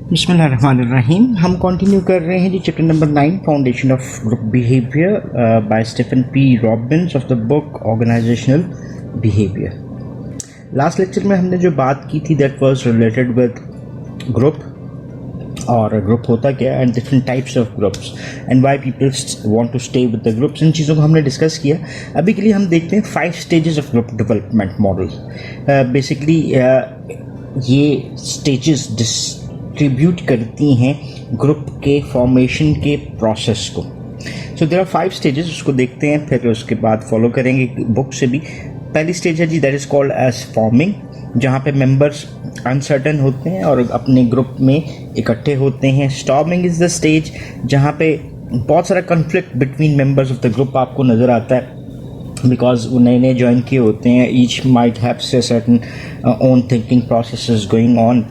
बिस्मिल्लाहिर्रहमानिर्रहीम। हम कंटिन्यू कर रहे हैं जी chapter number 9 foundation of group behaviour by Stephen P Robbins of the book organisational behaviour. Last lecture में हमने जो बात की थी that was related with group और ग्रुप होता क्या and different types of groups and why people want to stay with the groups. इन चीज़ों को हमने डिस्कस किया। अभी के लिए हम देखते हैं 5 stages of group development model. Basically ये स्टेजेस डिस्ट्रीब्यूट करती हैं ग्रुप के फॉर्मेशन के प्रोसेस को। सो देयर आर 5 स्टेजेस, उसको देखते हैं फिर उसके बाद फॉलो करेंगे बुक से भी। पहली स्टेज है जी that is called as forming, जहाँ पे मेंबर्स अनसर्टन होते हैं और अपने ग्रुप में इकट्ठे होते हैं। स्टॉर्मिंग इज़ द स्टेज जहाँ पे बहुत सारा conflict between members of the group आपको नज़र आता है बिकॉज वो नए नए ज्वाइन किए होते हैं। Each might have certain own thinking process going on.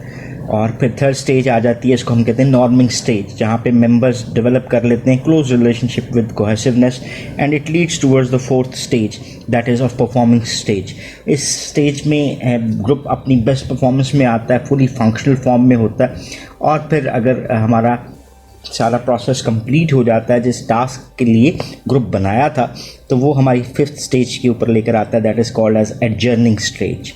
और फिर थर्ड स्टेज आ जाती है, इसको हम कहते हैं नॉर्मिंग स्टेज, जहाँ पे मेंबर्स डेवलप कर लेते हैं close relationship with cohesiveness and it leads towards the fourth stage that is of performing stage. इस स्टेज में ग्रुप अपनी बेस्ट परफॉर्मेंस में आता है, फुली फंक्शनल फॉर्म में होता है। और फिर अगर हमारा सारा प्रोसेस कंप्लीट हो जाता है जिस टास्क के लिए ग्रुप बनाया था, तो वो हमारी 5th स्टेज के ऊपर लेकर आता है that is called as adjourning stage.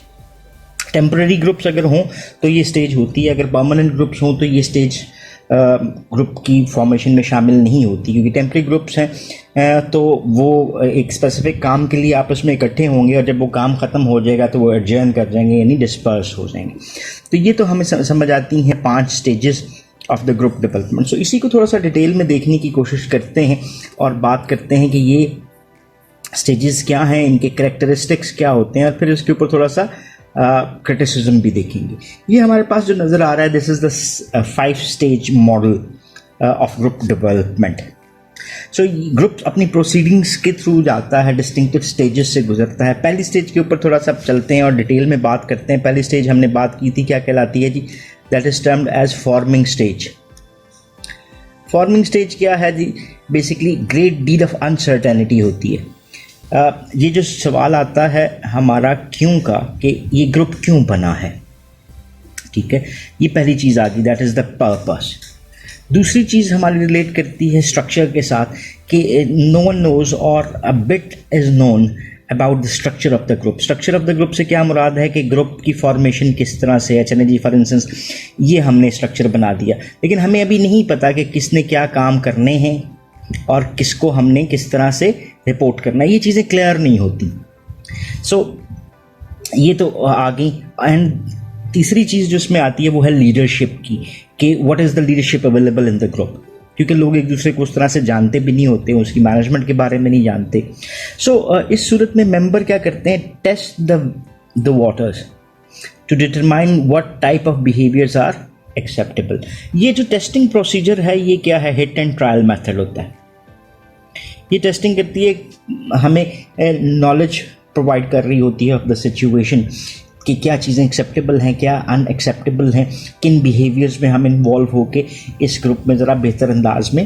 Temporary groups अगर हों तो ये स्टेज होती है, अगर परमानेंट ग्रुप्स हों तो ये स्टेज ग्रुप की फॉर्मेशन में शामिल नहीं होती, क्योंकि टेम्पररी ग्रुप्स हैं तो वो एक स्पेसिफिक काम के लिए आपस में इकट्ठे होंगे और जब वो काम ख़त्म हो जाएगा तो वो एडजर्न कर जाएंगे, यानी डिस्पर्स हो जाएंगे। तो ये तो हमें समझ आती हैं 5 stages of the group development. So इसी को थोड़ा सा डिटेल में देखने की कोशिश करते हैं और बात करते हैं कि ये स्टेजेस क्या हैं, इनके कैरेक्टरिस्टिक्स क्या होते हैं, और फिर इसके ऊपर थोड़ा सा क्रिटिसिज्म भी देखेंगे। ये हमारे पास जो नज़र आ रहा है this is the 5 stage model of group development. So group अपनी प्रोसीडिंग्स के थ्रू जाता है, डिस्टिंक्टिव स्टेजेस से गुजरता है। पहली स्टेज के ऊपर थोड़ा सा चलते हैं और डिटेल में बात करते हैं। पहली स्टेज हमने बात की थी, क्या कहलाती है जी, that is termed as forming stage. Forming stage क्या है जी, basically great deal of uncertainty होती है। ये जो सवाल आता है हमारा क्यों का, कि ये ग्रुप क्यों बना है, ठीक है, ये पहली चीज़ आ गई, दैट इज़ द पर्पस। दूसरी चीज़ हमारी रिलेट करती है स्ट्रक्चर के साथ कि नो वन नोज और a bit is known about the structure of the group. Structure of the group से क्या मुराद है कि ग्रुप की फॉर्मेशन किस तरह से है। चले जी फॉर इंस्टेंस ये हमने स्ट्रक्चर बना दिया, लेकिन हमें अभी नहीं पता कि किसने क्या काम करने हैं और किसको हमने किस तरह से रिपोर्ट करना है, ये चीज़ें क्लियर नहीं होती। सो ये तो आ गई। एंड तीसरी चीज़ जो इसमें आती है वो है लीडरशिप की, कि what is the leadership available in the group, क्योंकि लोग एक दूसरे को उस तरह से जानते भी नहीं होते, उसकी मैनेजमेंट के बारे में नहीं जानते। सो इस सूरत में मेंबर क्या करते हैं, test the waters to determine what type of behaviours are acceptable. ये जो टेस्टिंग प्रोसीजर है ये क्या है, हिट एंड ट्रायल मेथड होता है। ये टेस्टिंग करती है, हमें नॉलेज प्रोवाइड कर रही होती है ऑफ द सिचुएशन कि क्या चीज़ें एक्सेप्टेबल हैं, क्या अनएक्सेप्टेबल हैं, किन बिहेवियर्स में हम इन्वॉल्व होके इस ग्रुप में ज़रा बेहतर अंदाज में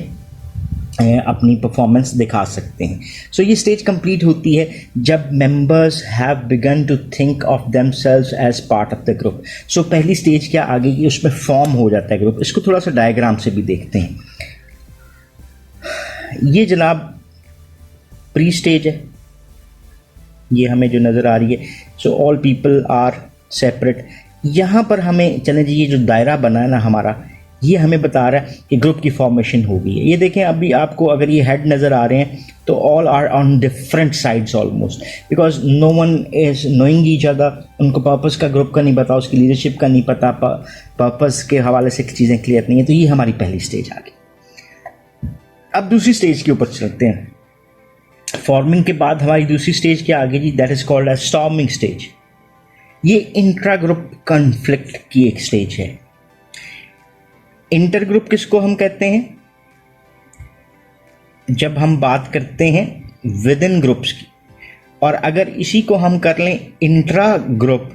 अपनी परफॉर्मेंस दिखा सकते हैं। सो ये स्टेज कंप्लीट होती है जब members have begun to think of themselves as part of the group. So पहली स्टेज क्या आ गई कि उसमें फॉर्म हो जाता है ग्रुप। इसको थोड़ा सा डायग्राम से भी देखते हैं। ये जनाब प्री स्टेज है, ये हमें जो नज़र आ रही है। So all people are separate. यहाँ पर हमें चलें जी, ये जो दायरा बना है ना हमारा, ये हमें बता रहा है कि ग्रुप की फॉर्मेशन हो गई है। ये देखें अभी आपको अगर ये हेड नज़र आ रहे हैं तो all are on different sides almost, because no one is knowing each other. उनको पर्पस का ग्रुप का नहीं पता, उसकी लीडरशिप का नहीं पता, पर्पस के हवाले से चीज़ें क्लियर नहीं है। तो ये हमारी पहली स्टेज आ गई। अब दूसरी स्टेज के ऊपर चलते हैं। फॉर्मिंग के बाद हमारी दूसरी स्टेज क्या आ गई जी, that is called as storming stage. ये इंट्रा ग्रुप कॉन्फ्लिक्ट की एक स्टेज है। इंटर ग्रुप किसको हम कहते हैं, जब हम बात करते हैं विद इन ग्रुप्स की, और अगर इसी को हम कर लें इंट्रा ग्रुप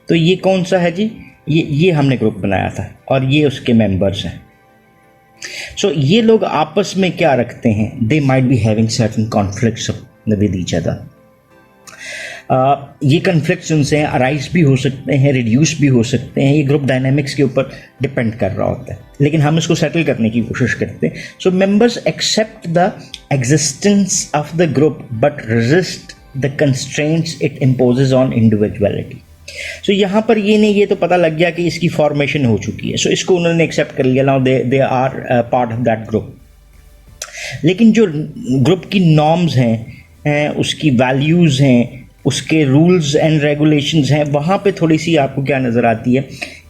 तो ये कौन सा है जी, ये हमने ग्रुप बनाया था और ये उसके मेंबर्स हैं। सो ये लोग आपस में क्या रखते हैं, they might be having certain conflicts with each other. ये कन्फ्लिक्ट्स उनसे अराइज भी हो सकते हैं, रिड्यूस भी हो सकते हैं, ये ग्रुप डायनामिक्स के ऊपर डिपेंड कर रहा होता है, लेकिन हम इसको सेटल करने की कोशिश करते हैं. So members accept the existence of the group but resist the constraints it imposes on individuality. So यहाँ पर ये नहीं, ये तो पता लग गया कि इसकी फॉर्मेशन हो चुकी है, सो इसको उन्होंने एक्सेप्ट कर लिया, now they are part of that group. लेकिन जो ग्रुप की नॉर्म्स हैं, उसकी वैल्यूज़ हैं, उसके रूल्स एंड रेगुलेशंस हैं, वहाँ पे थोड़ी सी आपको क्या नज़र आती है,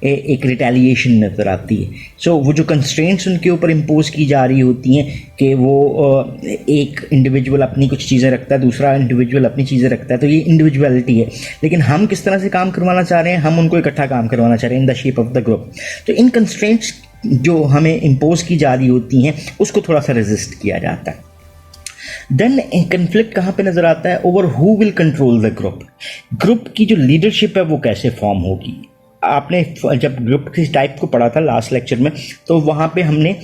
एक रिटेलिएशन नज़र आती है. सो वो जो कंस्ट्रेंट्स उनके ऊपर इम्पोज की जा रही होती हैं कि वो एक इंडिविजुअल अपनी कुछ चीज़ें रखता है, दूसरा इंडिविजुअल अपनी चीज़ें रखता है, तो ये इंडिविजुअलिटी है. लेकिन हम किस तरह से काम करवाना चाह रहे हैं, हम उनको इकट्ठा काम करवाना चाह रहे हैं in the shape of the group. तो इन कंस्ट्रेंट्स जो हमें इम्पोज की जा रही होती हैं उसको थोड़ा सा रेजिस्ट किया जाता है. देन कन्फ्लिक्ट कहाँ पे नजर आता है, over who will control the group. Group की जो लीडरशिप है वो कैसे फॉर्म होगी. आपने जब ग्रुप की टाइप को पढ़ा था लास्ट लेक्चर में, तो वहाँ पे हमने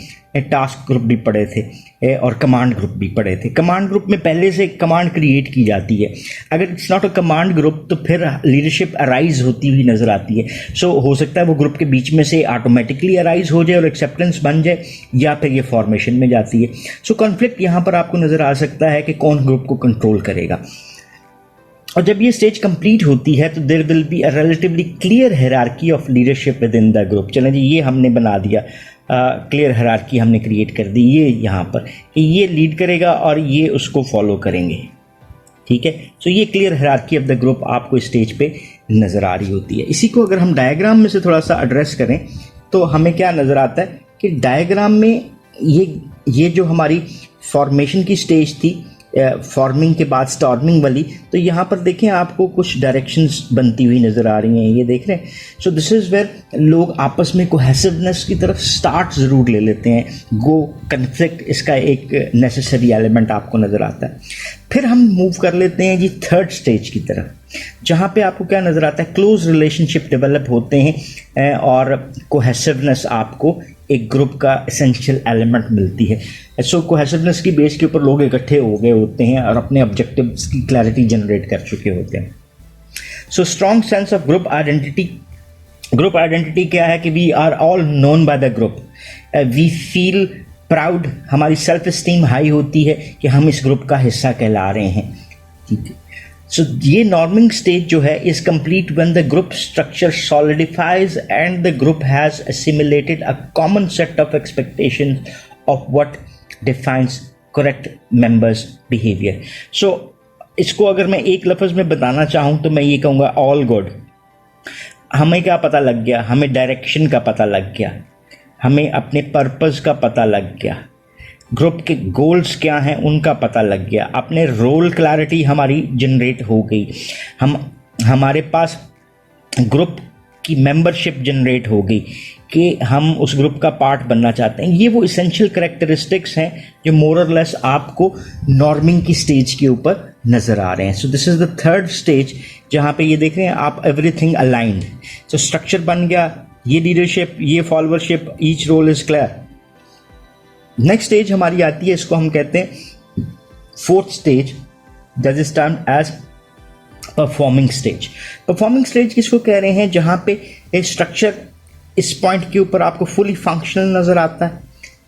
टास्क ग्रुप भी पढ़े थे और कमांड ग्रुप भी पढ़े थे. कमांड ग्रुप में पहले से कमांड क्रिएट की जाती है. अगर it's not a command group तो फिर लीडरशिप अराइज होती हुई नजर आती है. सो हो सकता है वो ग्रुप के बीच में से ऑटोमेटिकली अराइज हो जाए और एक्सेप्टेंस बन जाए, या फिर ये फॉर्मेशन में जाती है. सो कॉन्फ्लिक्ट यहाँ पर आपको नजर आ सकता है कि कौन ग्रुप को कंट्रोल करेगा. और जब ये स्टेज कंप्लीट होती है तो there will be a relatively clear hierarchy of leadership within the group. चलें जी, ये हमने बना दिया, क्लियर हायरार्की हमने क्रिएट कर दी ये यहाँ पर कि ये लीड करेगा और ये उसको फॉलो करेंगे. ठीक है, सो ये clear hierarchy of the group आपको स्टेज पे नज़र आ रही होती है. इसी को अगर हम डायग्राम में से थोड़ा सा एड्रेस करें तो हमें क्या नज़र आता है कि डायग्राम में ये जो हमारी फॉर्मेशन की स्टेज थी, फॉर्मिंग के बाद स्टॉर्मिंग वाली, तो यहाँ पर देखें आपको कुछ डायरेक्शंस बनती हुई नज़र आ रही हैं, ये देख रहे हैं. सो दिस इज़ वेयर लोग आपस में कोहेसिवनेस की तरफ स्टार्ट ज़रूर ले लेते हैं. गो कन्फ्लिक्ट इसका एक नेसेसरी एलिमेंट आपको नज़र आता है. फिर हम मूव कर लेते हैं जी थर्ड स्टेज की तरफ, जहाँ पे आपको क्या नज़र आता है, क्लोज रिलेशनशिप डेवलप होते हैं और कोहेसिवनेस आपको एक ग्रुप का एसेंशियल एलिमेंट मिलती है. सो कोहेसिवनेस की बेस के ऊपर लोग इकट्ठे हो गए होते हैं और अपने ऑब्जेक्टिव्स की क्लैरिटी जनरेट कर चुके होते हैं. So strong sense of group identity. Group identity क्या है कि we are all known by the group. We feel proud, हमारी सेल्फ स्टीम हाई होती है कि हम इस ग्रुप का हिस्सा कहला रहे हैं. ठीक है, सो ये नॉर्मिंग स्टेज जो है is complete when the group structure solidifies and the group has assimilated a common set of expectations of what defines correct members behaviour. So इसको अगर मैं एक लफ्ज़ में बताना चाहूँ तो मैं ये कहूँगा ऑल गुड. हमें क्या पता लग गया, हमें डायरेक्शन का पता लग गया, हमें अपने पर्पस का पता लग गया, ग्रुप के गोल्स क्या हैं उनका पता लग गया, अपने रोल क्लैरिटी हमारी जनरेट हो गई, हमारे पास ग्रुप की मेंबरशिप जनरेट हो गई कि हम उस ग्रुप का पार्ट बनना चाहते हैं. ये वो इसेंशियल कैरेक्टरिस्टिक्स हैं जो मोर और लेस आपको नॉर्मिंग की स्टेज के ऊपर नज़र आ रहे हैं. So this is the third stage जहाँ पे ये देख रहे हैं आप, एवरीथिंग अलाइंड. सो स्ट्रक्चर बन गया, ये लीडरशिप, ये followership, each role is clear. Next stage हमारी आती है, इसको हम कहते हैं fourth stage, that is termed as performing stage. Performing stage किसको कह रहे हैं, जहां पे एक स्ट्रक्चर इस पॉइंट के ऊपर आपको फुली फंक्शनल नजर आता है.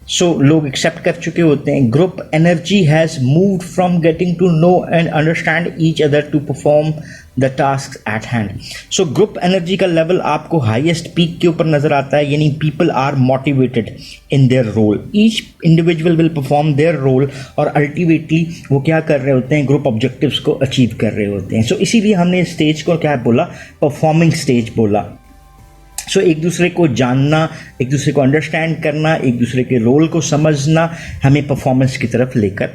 सो लोग एक्सेप्ट कर चुके होते हैं. Group energy has moved from getting to know and understand each other to perform the task at hand. So group energy का लेवल आपको हाईएस्ट पीक के ऊपर नजर आता है, यानी people are motivated in their role. Each individual will perform their role और ultimately वो क्या कर रहे होते हैं, ग्रुप ऑब्जेक्टिव्स को अचीव कर रहे होते हैं. सो इसीलिए हमने इस स्टेज को क्या बोला, परफॉर्मिंग स्टेज बोला. सो एक दूसरे को जानना, एक दूसरे को अंडरस्टैंड करना, एक दूसरे के रोल को समझना हमें परफॉर्मेंस की तरफ लेकर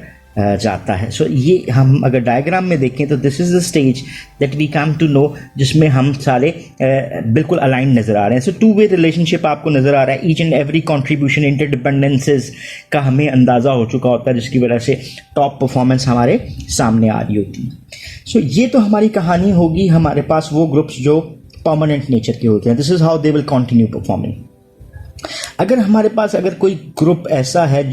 जाता है. सो ये हम अगर डायग्राम में देखें तो this is the stage that we come to know, जिसमें हम सारे बिल्कुल अलाइन नज़र आ रहे हैं. सो टू वे रिलेशनशिप आपको नज़र आ रहा है. ईच एंड एवरी कॉन्ट्रीब्यूशन, इंटरडिपेंडेंसेस का हमें अंदाज़ा हो चुका होता है, जिसकी वजह से टॉप परफॉर्मेंस हमारे सामने आ रही होती है. सो ये तो हमारी कहानी होगी. हमारे पास वो ग्रुप्स जो परमानेंट नेचर के होते हैं, this is how they will continue performing. अगर हमारे पास अगर कोई ग्रुप ऐसा है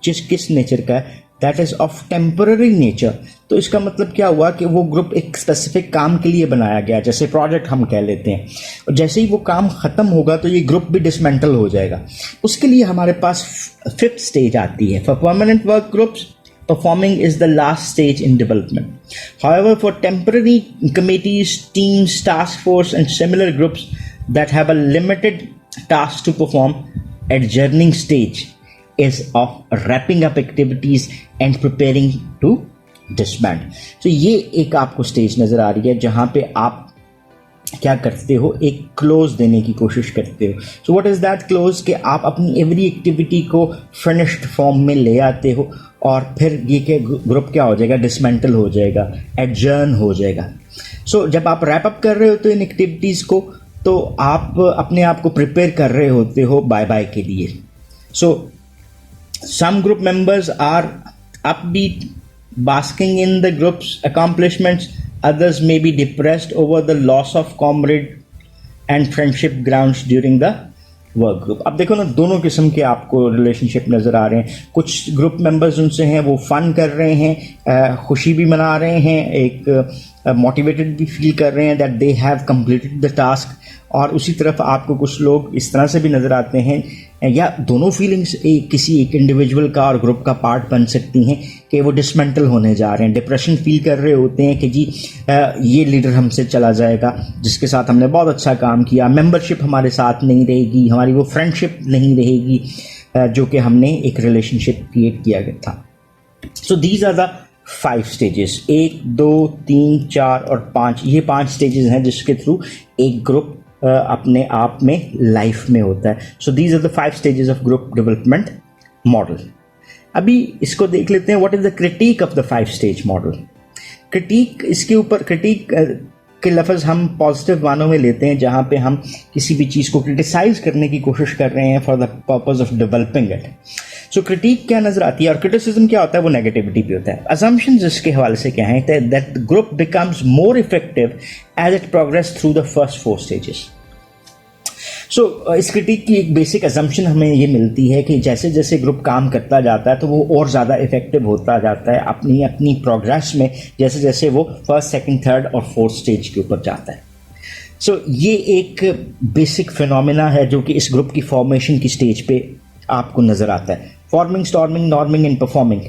किस नेचर का है, that is of temporary nature. तो इसका मतलब क्या हुआ कि वो ग्रुप एक स्पेसिफिक काम के लिए बनाया गया, जैसे प्रोजेक्ट हम कह लेते हैं, और जैसे ही वो काम खत्म होगा तो ये ग्रुप भी डिसमेंटल हो जाएगा। उसके लिए हमारे पास 5th स्टेज आती है। For permanent work groups, performing is the last stage in development. However, for temporary committees, teams, task force, and similar groups that have a limited task to perform, adjourning stage is of wrapping up activities and preparing to disband. So ये एक आपको stage नजर आ रही है जहां पे आप क्या करते हो, एक क्लोज देने की कोशिश करते हो। So what is that close, कि आप अपनी एवरी एक्टिविटी को फिनिश्ड फॉर्म में ले आते हो और फिर ये के ग्रुप क्या हो जाएगा, डिसमेंटल हो जाएगा, एडजर्न हो जाएगा। सो जब आप रैप अप कर रहे होते हो इन एक्टिविटीज़ को, तो आप अपने आप को प्रिपेयर कर रहे होते हो बाय बाय के लिए। So some group members are upbeat, basking in the group's accomplishments. Others may be depressed over the loss of comrade and friendship grounds during the work group. अब देखो ना, दोनों किस्म के आपको रिलेशनशिप नज़र आ रहे हैं। कुछ ग्रुप मेंबर्स उनसे हैं, वो फन कर रहे हैं, खुशी भी मना रहे हैं, एक मोटिवेटेड भी फील कर रहे हैं that they have completed the task. और उसी तरफ आपको कुछ लोग इस तरह से भी नज़र आते हैं, या दोनों फीलिंग्स किसी एक इंडिविजुअल का और ग्रुप का पार्ट बन सकती हैं कि वो डिसमेंटल होने जा रहे हैं, डिप्रेशन फील कर रहे होते हैं कि जी ये लीडर हमसे चला जाएगा जिसके साथ हमने बहुत अच्छा काम किया, मेंबरशिप हमारे साथ नहीं रहेगी, हमारी वो फ्रेंडशिप नहीं रहेगी जो कि हमने एक रिलेशनशिप क्रिएट किया गया था। So these are the 5 stages, 1, 2, 3, 4 और 5। ये 5 स्टेजेस हैं जिसके थ्रू एक ग्रुप अपने आप में लाइफ में होता है। So these are the 5 stages of group development model. अभी इसको देख लेते हैं, what is the critic of the 5 stage model. Critic, इसके ऊपर क्रिटिक के लफ्ज़ हम पॉजिटिव मानों में लेते हैं, जहाँ पे हम किसी भी चीज़ को क्रिटिसाइज करने की कोशिश कर रहे हैं for the purpose of developing it. So critic क्या नजर आती है, और क्रिटिसिज्म क्या होता है, वो नेगेटिविटी भी होता है। असम्पशंस इसके हवाले से क्या है, that group becomes more effective as it progress through the first 4 stages. So इस क्रिटिक की एक बेसिक असम्पशन हमें ये मिलती है कि जैसे जैसे ग्रुप काम करता जाता है तो वो और ज़्यादा इफेक्टिव होता जाता है अपनी अपनी प्रोग्रेस में, जैसे जैसे वो 1st, 2nd, 3rd और 4th स्टेज के ऊपर जाता है। सो ये एक बेसिक फिनोमेना है जो कि इस ग्रुप की फॉर्मेशन की स्टेज पे आपको नज़र आता है। Forming, storming, norming and performing,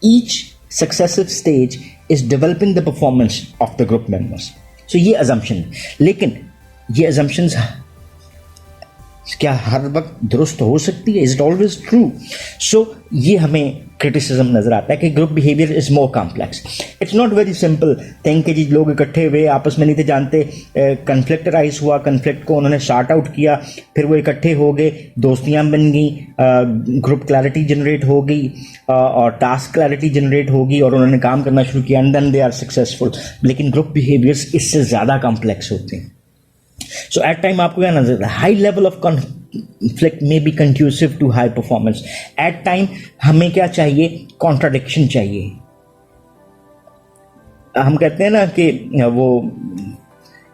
each successive stage is developing the performance of the group members. So ये असम्पशन है, लेकिन ये असम्पशंस क्या हर वक्त दुरुस्त हो सकती है? Is it always true? So ये हमें क्रिटिसिज्म नजर आता है कि group behaviour is more complex. It's not very simple thing कि जी लोग इकट्ठे हुए, आपस में नहीं थे जानते, कन्फ्लिक्ट राइज हुआ, कन्फ्लिक्ट को उन्होंने शार्ट आउट किया, फिर वो इकट्ठे हो गए, दोस्तियां बन गई, ग्रुप क्लैरिटी जनरेट हो गई और टास्क क्लैरिटी जनरेट होगी और उन्होंने काम करना शुरू किया and then they are successful. लेकिन ग्रुप बिहेवियर्स इससे ज़्यादा कॉम्प्लेक्स होते हैं। So at time आपको क्या नजर आता है, high level of conflict may be conducive to high performance. At time हमें क्या चाहिए, contradiction चाहिए। हम कहते हैं ना कि वो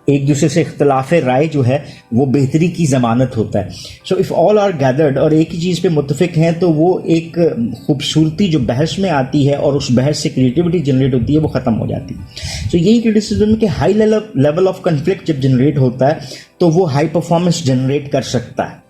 एक दूसरे से इख्तलाफ राय जो है वो बेहतरी की ज़मानत होता है। So if all are gathered और एक ही चीज़ पे मुत्तफिक हैं तो वो एक खूबसूरती जो बहस में आती है और उस बहस से क्रिएटिविटी जनरेट होती है वो ख़त्म हो जाती है। सो यही क्रिटिसिज्म के हाई लेवल ऑफ कन्फ्लिक्ट जब जनरेट होता है तो वो हाई परफॉर्मेंस जनरेट कर सकता है।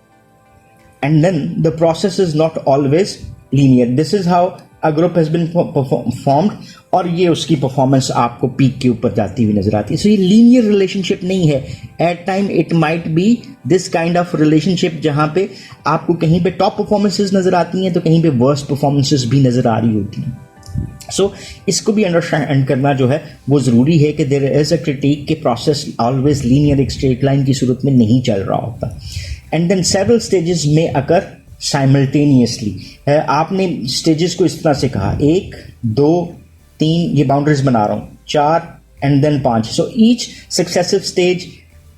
And then the process is not always linear. This is how a group has been formed और ये उसकी परफॉर्मेंस आपको पीक के ऊपर जाती हुई नजर आती है। सो ये लीनियर रिलेशनशिप नहीं है। At time it might be this kind of relationship जहां पे आपको कहीं पे टॉप परफॉर्मेंसेस नजर आती हैं तो कहीं पे वर्स्ट परफॉर्मेंसेस भी नजर आ रही होती हैं। सो इसको भी अंडरस्टैंड करना जो है वो ज़रूरी है कि देयर इज अ क्रिटिक के प्रोसेस ऑलवेज लीनियर एक स्ट्रेट लाइन की सूरत में नहीं चल रहा होता। एंड देन सेवरल स्टेजेस में अकर साइमल्टेनियसली। आपने स्टेजेस को इस तरह से कहा 1, 2, 3 ये बाउंड्रीज बना रहा हूँ, 4 and then 5। So each successive stage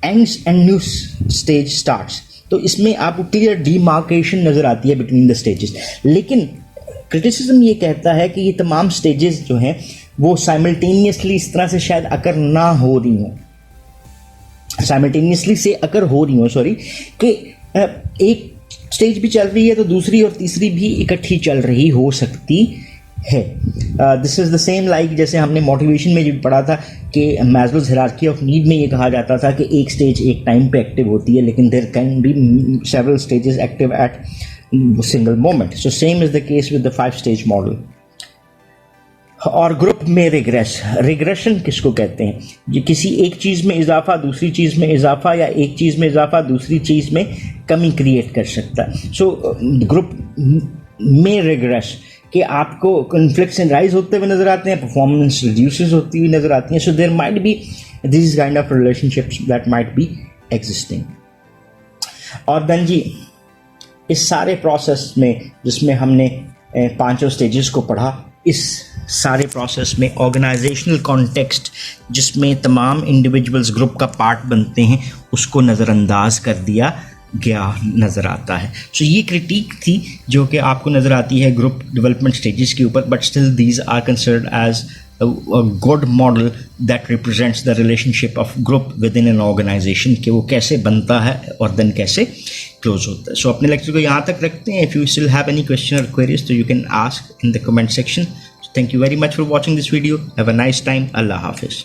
ends and new stage starts. तो इसमें आपको क्लियर डिमार्केशन नजर आती है बिटवीन द स्टेजेस। लेकिन क्रिटिसिज्म ये कहता है कि ये तमाम स्टेजेस जो हैं वो साइमल्टेनियसली इस तरह से शायद अकर ना हो रही हों, साइमल्टेनियसली से अकर हो रही हों, सॉरी, कि एक स्टेज भी चल रही है तो दूसरी और तीसरी भी इकट्ठी चल रही हो सकती है। This is the same like जैसे हमने मोटिवेशन में जो पढ़ा था कि मैस्लोज हायरार्की ऑफ नीड में ये कहा जाता था कि एक स्टेज एक टाइम पे एक्टिव होती है, लेकिन there can be several stages active at single moment. So same is the case with the 5 stage model. और ग्रुप में रिग्रेशन किसको कहते हैं? ये किसी एक चीज़ में इजाफा दूसरी चीज़ में इजाफा, या एक चीज़ में इजाफा दूसरी चीज़ में कमी क्रिएट कर सकता है। सो ग्रुप में रिग्रेस कि आपको कॉन्फ्लिक्ट्स राइज होते हुए नज़र आते हैं, परफॉर्मेंस रिड्यूसेस होती हुई नज़र आती हैं। So there might be this kind of relationships that might be existing. और देन जी इस सारे प्रोसेस में जिसमें हमने 5 स्टेजेस को पढ़ा, इस सारे प्रोसेस में ऑर्गेनाइजेशनल कॉन्टेक्स्ट जिसमें तमाम इंडिविजुअल्स ग्रुप का पार्ट बनते हैं उसको नज़रअंदाज कर दिया गया नज़र आता है। सो ये क्रिटिक थी जो कि आपको नज़र आती है ग्रुप डेवलपमेंट स्टेजेस के ऊपर, but still these are considered as a good model that represents the relationship of group within an organization कि वो कैसे बनता है और then कैसे क्लोज होता है। सो अपने लेक्चर को यहाँ तक रखते हैं। If you still have any question or queries, so you can ask in the comment section. So thank you very much for watching this video. Have a nice time. Allah Hafiz.